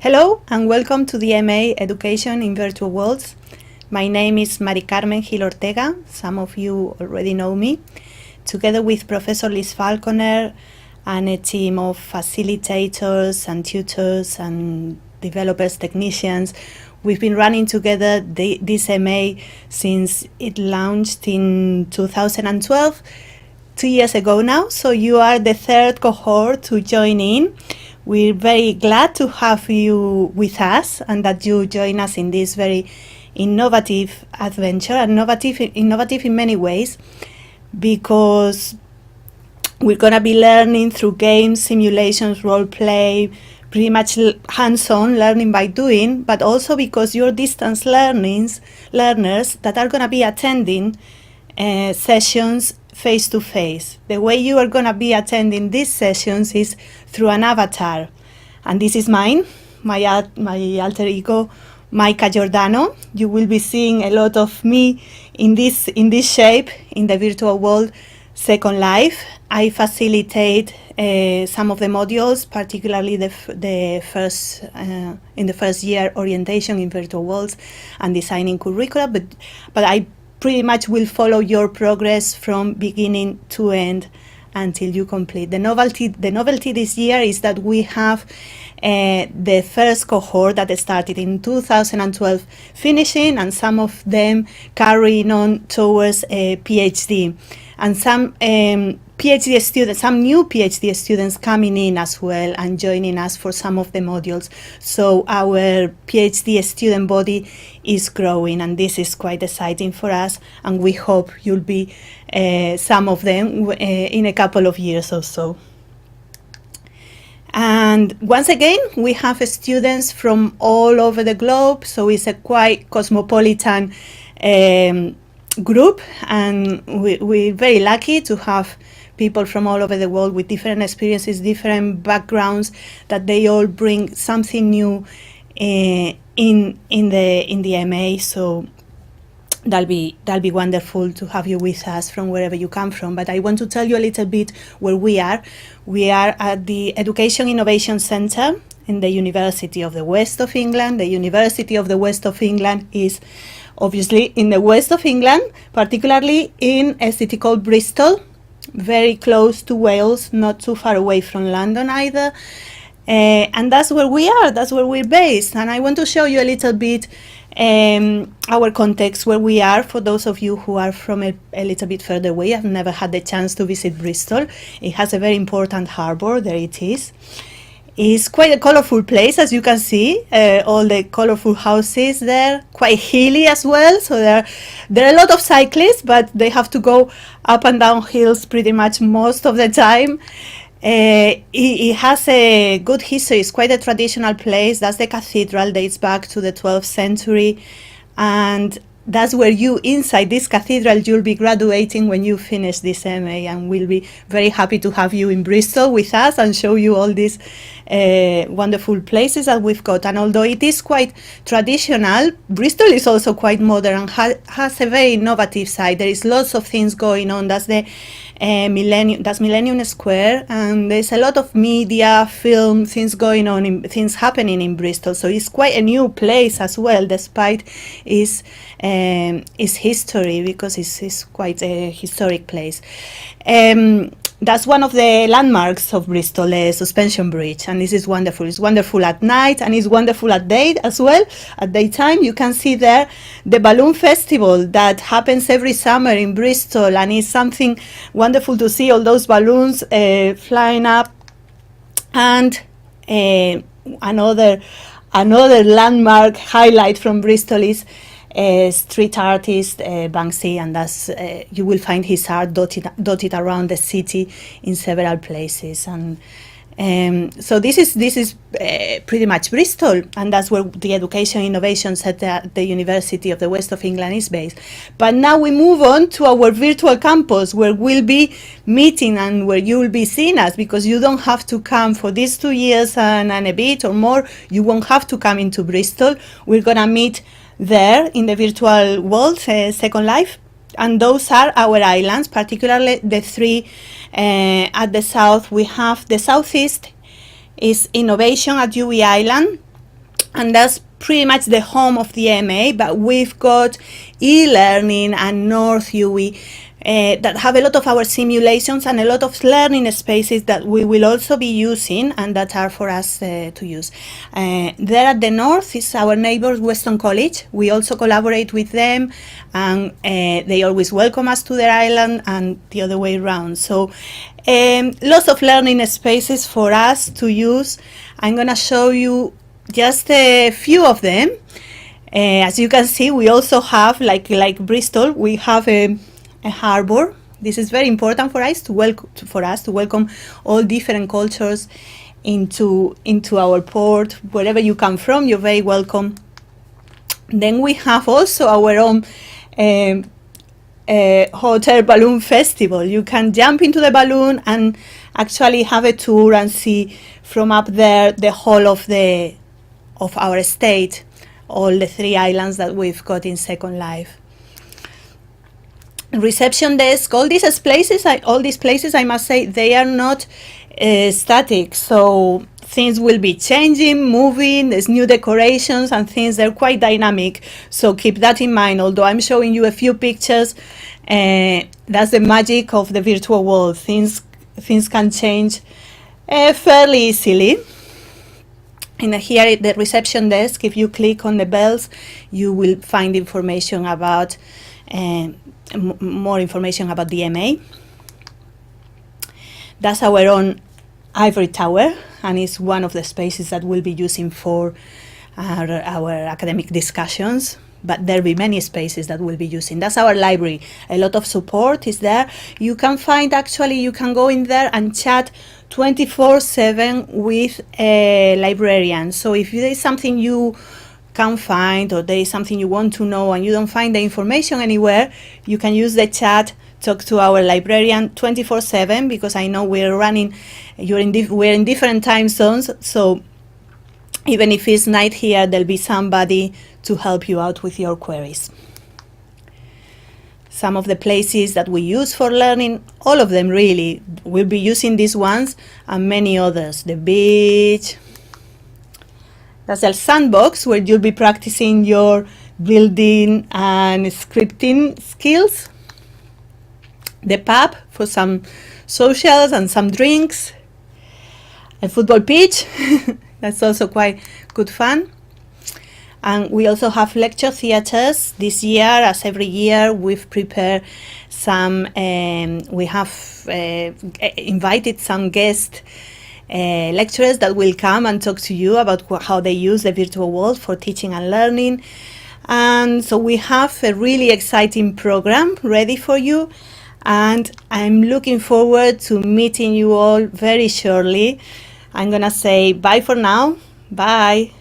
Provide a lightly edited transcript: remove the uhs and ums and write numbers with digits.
Hello and welcome to the MA Education in Virtual Worlds. My name is Mari Carmen Gil Ortega. Some of you already know me. Together with Professor Liz Falconer and a team of facilitators and tutors and developers, technicians, we've been running together this MA since it launched in 2012, 2 years ago now. So you are the third cohort to join in. We're very glad to have you with us and that you join us in this very innovative adventure, innovative in many ways, because we're going to be learning through games, simulations, role play, pretty much hands-on learning by doing, but also because you're distance learners that are going to be attending sessions face-to-face. The way you are going to be attending these sessions is through an avatar. And this is mine, my alter ego, Maika Giordano. You will be seeing a lot of me in this shape in the virtual world Second Life. I facilitate some of the modules, particularly the first in the first year orientation in virtual worlds and designing curricula, but I pretty much will follow your progress from beginning to end until you complete. The novelty this year is that we have the first cohort that started in 2012 finishing, and some of them carrying on towards a PhD, and some PhD students, some new PhD students coming in as well and joining us for some of the modules. So our PhD student body is growing, and this is quite exciting for us, and we hope you'll be some of them in a couple of years or so. And once again, we have students from all over the globe, so it's a quite cosmopolitan group, and we're very lucky to have people from all over the world with different experiences, different backgrounds, that they all bring something new in the MA. So that'll be wonderful to have you with us from wherever you come from. But I want to tell you a little bit where we are. We are at the Education Innovation Centre in the University of the West of England. The University of the West of England is obviously in the west of England, particularly in a city called Bristol, very close to Wales, not too far away from London either. And that's where we are, that's where we're based. And I want to show you a little bit our context, where we are, for those of you who are from a little bit further away. I've never had the chance to visit Bristol. It has a very important harbour, there it is. It's quite a colorful place, as you can see, all the colorful houses there, quite hilly as well. So there are a lot of cyclists, but they have to go up and down hills pretty much most of the time. It has a good history. It's quite a traditional place. That's the cathedral, dates back to the 12th century. And that's where you, inside this cathedral, you'll be graduating when you finish this MA, and we'll be very happy to have you in Bristol with us and show you all these wonderful places that we've got. And although it is quite traditional, Bristol is also quite modern and has a very innovative side. There is lots of things going on. That's the Millennium Square, and there's a lot of media, film, things going on, things happening in Bristol. So it's quite a new place as well, despite its history, because it's quite a historic place. That's one of the landmarks of Bristol, the Suspension Bridge, and this is wonderful. It's wonderful at night, and it's wonderful at day as well. At daytime, you can see there the balloon festival that happens every summer in Bristol, and it's something wonderful to see all those balloons flying up. And another landmark highlight from Bristol is street artist Banksy, and that's you will find his art dotted around the city in several places. And so this is pretty much Bristol, and that's where the Education Innovation Centre at the University of the West of England is based. But now we move on to our virtual campus, where we'll be meeting and where you will be seeing us, because you don't have to come for these 2 years and a bit or more. You won't have to come into Bristol. We're gonna meet there in the virtual world, Second Life, and those are our islands, particularly the three at the south. We have the southeast is Innovation at UWE Island, and that's pretty much the home of the MA, but we've got e-learning and North UWE that have a lot of our simulations and a lot of learning spaces that we will also be using and that are for us to use. There at the north is our neighbors, Weston College. We also collaborate with them, and they always welcome us to their island and the other way around. So lots of learning spaces for us to use. I'm going to show you just a few of them. As you can see, we also have, like Bristol, we have a harbor. This is very important for us to welcome all different cultures into our port. Wherever you come from, you're very welcome. Then we have also our own hotel balloon festival. You can jump into the balloon and actually have a tour and see from up there the whole of our estate, all the 3 islands that we've got in Second Life. Reception desk, all these places, I must say, they are not static. So things will be changing, moving, there's new decorations and things, they're quite dynamic. So keep that in mind. Although I'm showing you a few pictures, that's the magic of the virtual world. Things can change fairly easily. And here at the reception desk, if you click on the bells, you will find information about more information about the MA. That's our own ivory tower, and it's one of the spaces that we'll be using for our academic discussions. But there'll be many spaces that we'll be using. That's our library. A lot of support is there. You can find, actually, you can go in there and chat 24/7 with a librarian. So if there is something you can't find, or there is something you want to know and you don't find the information anywhere, you can use the chat, talk to our librarian 24/7, because I know we're in different time zones, so even if it's night here, there'll be somebody to help you out with your queries. Some of the places that we use for learning, all of them really, we'll be using these ones and many others. The beach. That's a sandbox where you'll be practicing your building and scripting skills. The pub for some socials and some drinks. A football pitch. That's also quite good fun. And we also have lecture theatres. This year, as every year, we've prepared some, we have invited some guest lecturers that will come and talk to you about how they use the virtual world for teaching and learning. And so we have a really exciting program ready for you, and I'm looking forward to meeting you all very shortly. I'm gonna say bye for now. Bye.